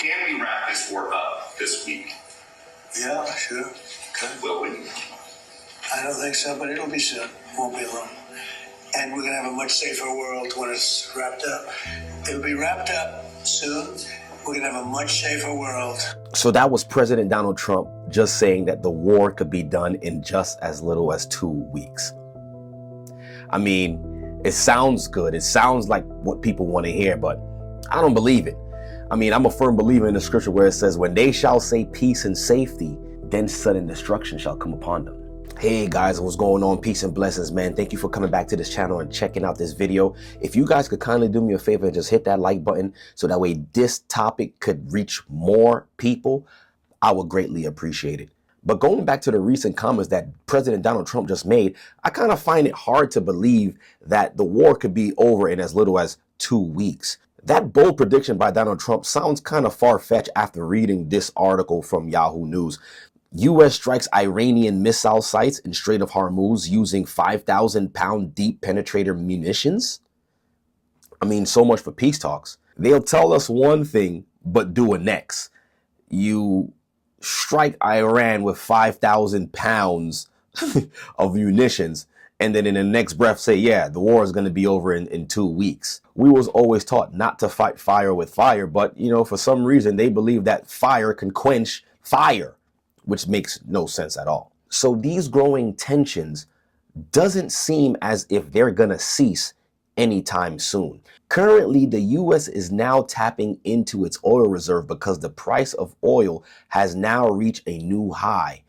Can we wrap this war up this week? Yeah, sure. Okay. Will we? I don't think so, but it'll be soon. Won't be long. And we're going to have a much safer world when it's wrapped up. It'll be wrapped up soon. We're going to have a much safer world. So that was President Donald Trump just saying that the war could be done in just as little as 2 weeks. I mean, it sounds good. It sounds like what people want to hear, but I don't believe it. I mean, I'm a firm believer in the scripture where it says, when they shall say peace and safety, then sudden destruction shall come upon them. Hey guys, what's going on? Peace and blessings, man. Thank you for coming back to this channel and checking out this video. If you guys could kindly do me a favor and just hit that like button so that way this topic could reach more people, I would greatly appreciate it. But going back to the recent comments that President Donald Trump just made, I kind of find it hard to believe that the war could be over in as little as 2 weeks. That bold prediction by Donald Trump sounds kind of far-fetched after reading this article from Yahoo News. U.S. strikes Iranian missile sites in Strait of Hormuz using 5,000-pound deep penetrator munitions. I mean, so much for peace talks. They'll tell us one thing, but do it next. You strike Iran with 5,000 pounds of munitions, and then in the next breath say, yeah, the war is going to be over in 2 weeks. We was always taught not to fight fire with fire, but, you know, for some reason, they believe that fire can quench fire, which makes no sense at all. So these growing tensions doesn't seem as if they're gonna cease anytime soon. Currently, the US is now tapping into its oil reserve because the price of oil has now reached a new high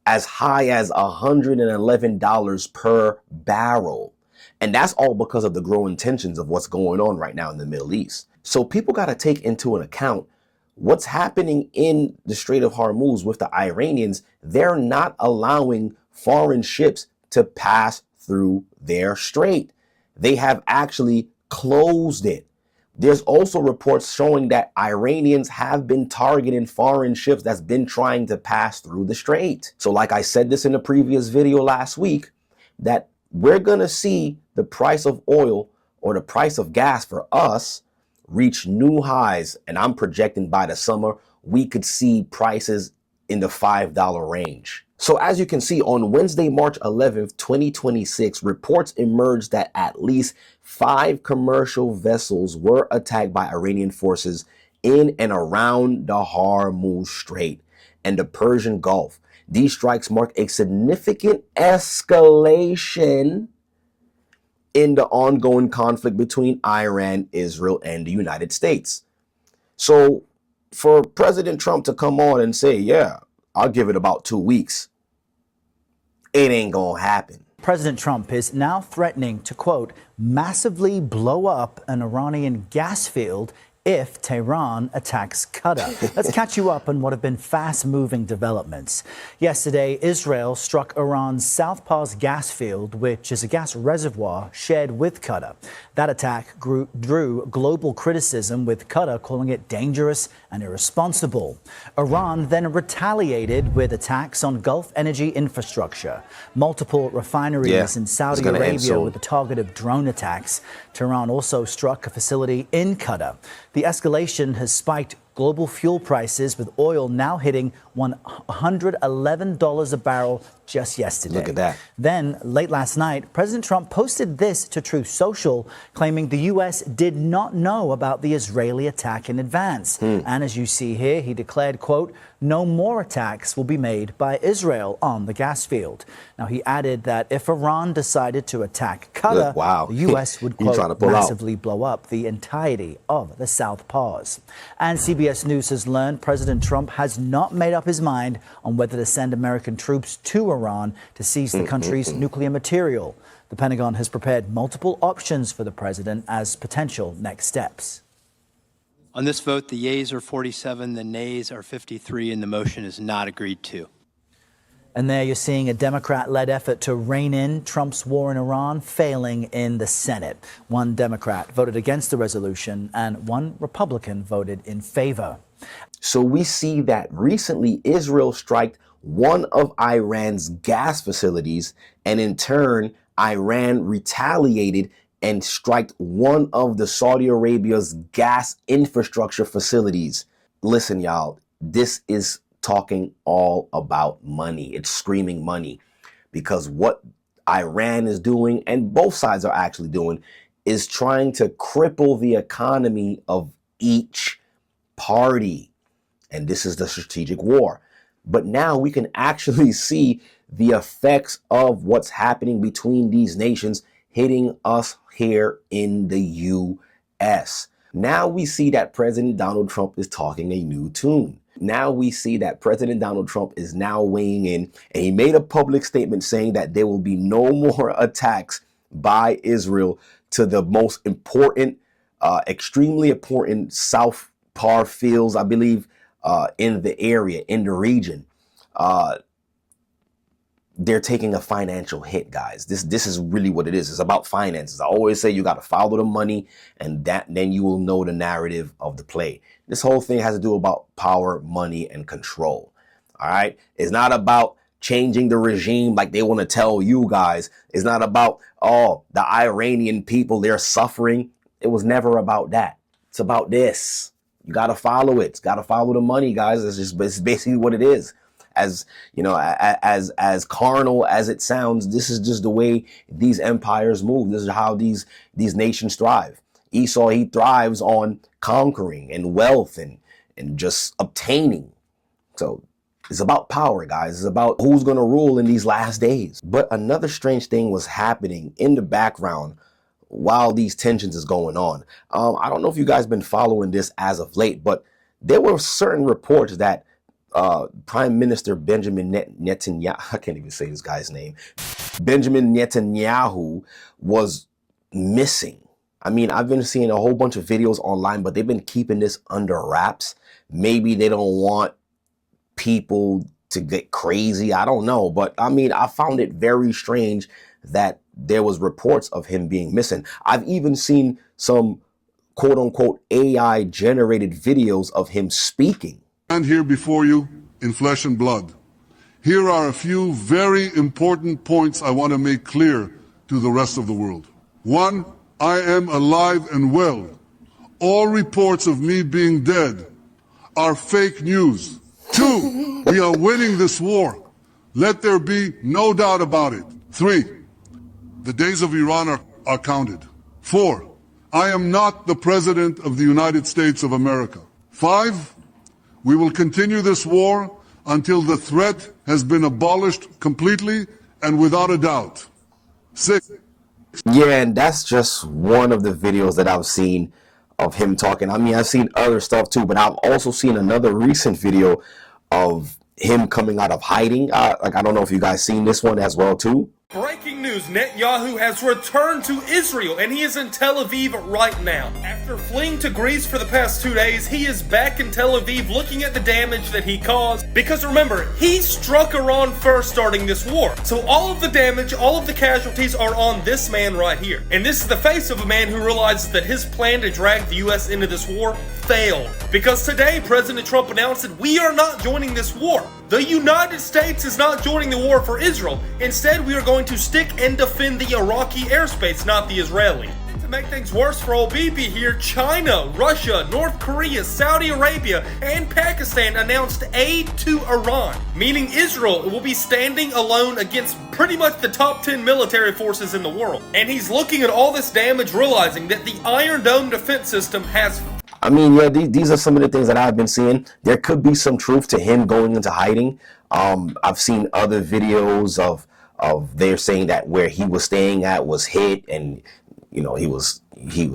as $111 per barrel. And that's all because of the growing tensions of what's going on right now in the Middle East. So people got to take into an account what's happening in the Strait of Hormuz with the Iranians. They're not allowing foreign ships to pass through their strait. They have actually closed it. There's also reports showing that Iranians have been targeting foreign ships that's been trying to pass through the strait. So like I said this in the previous video last week, that we're going to see the price of oil or the price of gas for us reach new highs, and I'm projecting by the summer we could see prices in the $5 range. So as you can see, on Wednesday, March 11th, 2026, reports emerged that at least 5 commercial vessels were attacked by Iranian forces in and around the Hormuz Strait and the Persian Gulf. These strikes mark a significant escalation in the ongoing conflict between Iran, Israel, and the United States. So for President Trump to come on and say, yeah, I'll give it about 2 weeks, it ain't gonna happen. President Trump is now threatening to, quote, massively blow up an Iranian gas field if Tehran attacks Qatar. Let's catch you up on what have been fast-moving developments. Yesterday, Israel struck Iran's South Pars gas field, which is a gas reservoir shared with Qatar. That attack drew global criticism, with Qatar calling it dangerous and irresponsible. Iran then retaliated with attacks on Gulf energy infrastructure. Multiple refineries in Saudi Arabia were the target of drone attacks. Tehran also struck a facility in Qatar. The escalation has spiked global fuel prices, with oil now hitting $111 a barrel just yesterday. Look at that. Then, late last night, President Trump posted this to Truth Social, claiming the U.S. did not know about the Israeli attack in advance. And as you see here, he declared, quote, no more attacks will be made by Israel on the gas field. Now, he added that if Iran decided to attack Qatar, the U.S. would, quote, massively blow up the entirety of the South Pars. And CBS News has learned President Trump has not made up his mind on whether to send American troops to Iran to seize the country's nuclear material. The Pentagon has prepared multiple options for the president as potential next steps. On this vote, the yeas are 47, the nays are 53, and the motion is not agreed to. And there you're seeing a Democrat-led effort to rein in Trump's war in Iran failing in the Senate. One Democrat voted against the resolution and one Republican voted in favor. So we see that recently Israel struck one of Iran's gas facilities, and in turn, Iran retaliated and struck one of the Saudi Arabia's gas infrastructure facilities. listen, y'all, this is talking all about money. It's screaming money, because what Iran is doing, and both sides are actually doing, is trying to cripple the economy of each party. And this is the strategic war. But now we can actually see the effects of what's happening between these nations hitting us here in the U.S. Now we see that President Donald Trump is talking a new tune. Now we see that President Donald Trump is now weighing in, and he made a public statement saying that there will be no more attacks by Israel to the most important, extremely important South Par fields, I believe, in the area, in the region. They're taking a financial hit, guys. This is really what it is. It's about finances. I always say you got to follow the money, and then you will know the narrative of the play. This whole thing has to do about power, money, and control. All right. It's not about changing the regime like they want to tell you guys. It's not about, oh, the Iranian people, they're suffering. It was never about that. It's about this. You got to follow it. It's got to follow the money, guys. It's basically what it is. As you know, as carnal as it sounds, this is just the way these empires move. This is how these nations thrive. Esau, he thrives on conquering and wealth and just obtaining. So it's about power, guys. It's about who's going to rule in these last days. But another strange thing was happening in the background while these tensions is going on. I don't know if you guys been following this as of late, but there were certain reports that Prime Minister Benjamin Netanyahu, I can't even say this guy's name, Benjamin Netanyahu was missing. I mean, I've been seeing a whole bunch of videos online, but they've been keeping this under wraps. Maybe they don't want people to get crazy. I don't know. But I mean, I found it very strange that there was reports of him being missing. I've even seen some quote unquote AI generated videos of him speaking. Stand here before you in flesh and blood. Here are a few very important points I want to make clear to the rest of the world. 1, I am alive and well. All reports of me being dead are fake news. 2, we are winning this war. Let there be no doubt about it. 3, the days of Iran are counted. 4, I am not the President of the United States of America. 5, we will continue this war until the threat has been abolished completely and without a doubt. 6. Yeah, and that's just one of the videos that I've seen of him talking. I mean, I've seen other stuff too, but I've also seen another recent video of him coming out of hiding. I don't know if you guys seen this one as well too. Breaking news, Netanyahu has returned to Israel and he is in Tel Aviv right now. After fleeing to Greece for the past 2 days, he is back in Tel Aviv looking at the damage that he caused. Because remember, he struck Iran first starting this war. So all of the damage, all of the casualties are on this man right here. And this is the face of a man who realizes that his plan to drag the US into this war failed. Because today, President Trump announced that we are not joining this war. The United States is not joining the war for Israel. Instead, we are going to stick and defend the Iraqi airspace, not the Israeli. To make things worse for old Bibi here, China, Russia, North Korea, Saudi Arabia, and Pakistan announced aid to Iran, meaning Israel will be standing alone against pretty much the top 10 military forces in the world. And he's looking at all this damage, realizing that the Iron Dome defense system has... I mean, yeah, these are some of the things that I've been seeing. There could be some truth to him going into hiding. I've seen other videos of they're saying that where he was staying at was hit, and you know he was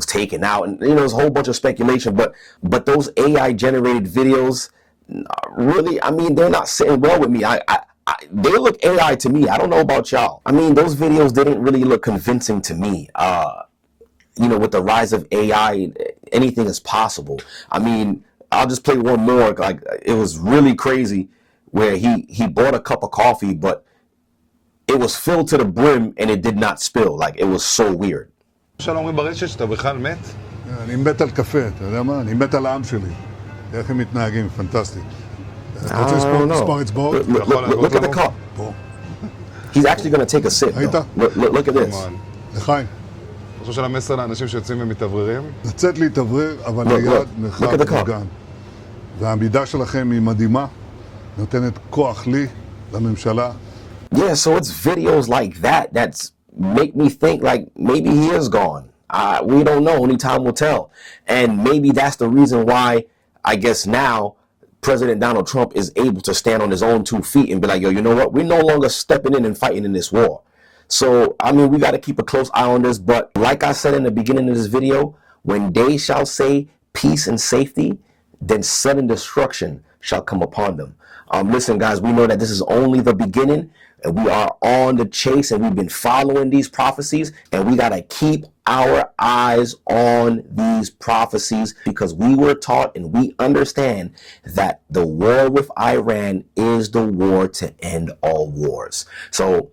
taken out, and you know there's a whole bunch of speculation. But those AI generated videos, really, I mean, they're not sitting well with me. They look AI to me. I don't know about y'all. I mean, those videos didn't really look convincing to me. You know, with the rise of AI, anything is possible. I mean, I'll just play one more. Like, it was really crazy where he bought a cup of coffee, but it was filled to the brim and it did not spill. Like, it was so weird. שלום ברשת שאתה בכלל מת? אני מת על קפה, אתה יודע מה? אני מת על העם שלי. איך הם מתנהגים, פנטסטי. אתה רוצה לספור אצבעות? Look at the cup. He's actually going to take a sip. Look at this. לחיים. חושב של המסר לאנשים שיוצאים ומתאווררים? לצאת להתאוורר, אבל ליד מרחב מוגן. והעמידה שלכם היא מדהימה, נותנת כוח לי, לממשלה. Yeah, so it's videos like that that's make me think like maybe he is gone. We don't know. Only time will tell. And maybe that's the reason why I guess now President Donald Trump is able to stand on his own 2 feet and be like, yo, you know what? We're no longer stepping in and fighting in this war. So, I mean, we got to keep a close eye on this. But like I said in the beginning of this video, when they shall say peace and safety, then sudden destruction shall come upon them. Listen, guys, we know that this is only the beginning, and we are on the chase, and we've been following these prophecies, and we got to keep our eyes on these prophecies, because we were taught and we understand that the war with Iran is the war to end all wars. So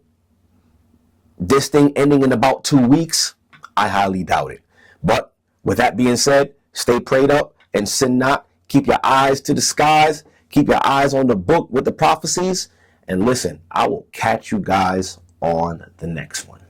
this thing ending in about 2 weeks, I highly doubt it. But with that being said, stay prayed up and sin not. Keep your eyes to the skies. Keep your eyes on the book with the prophecies. And listen, I will catch you guys on the next one.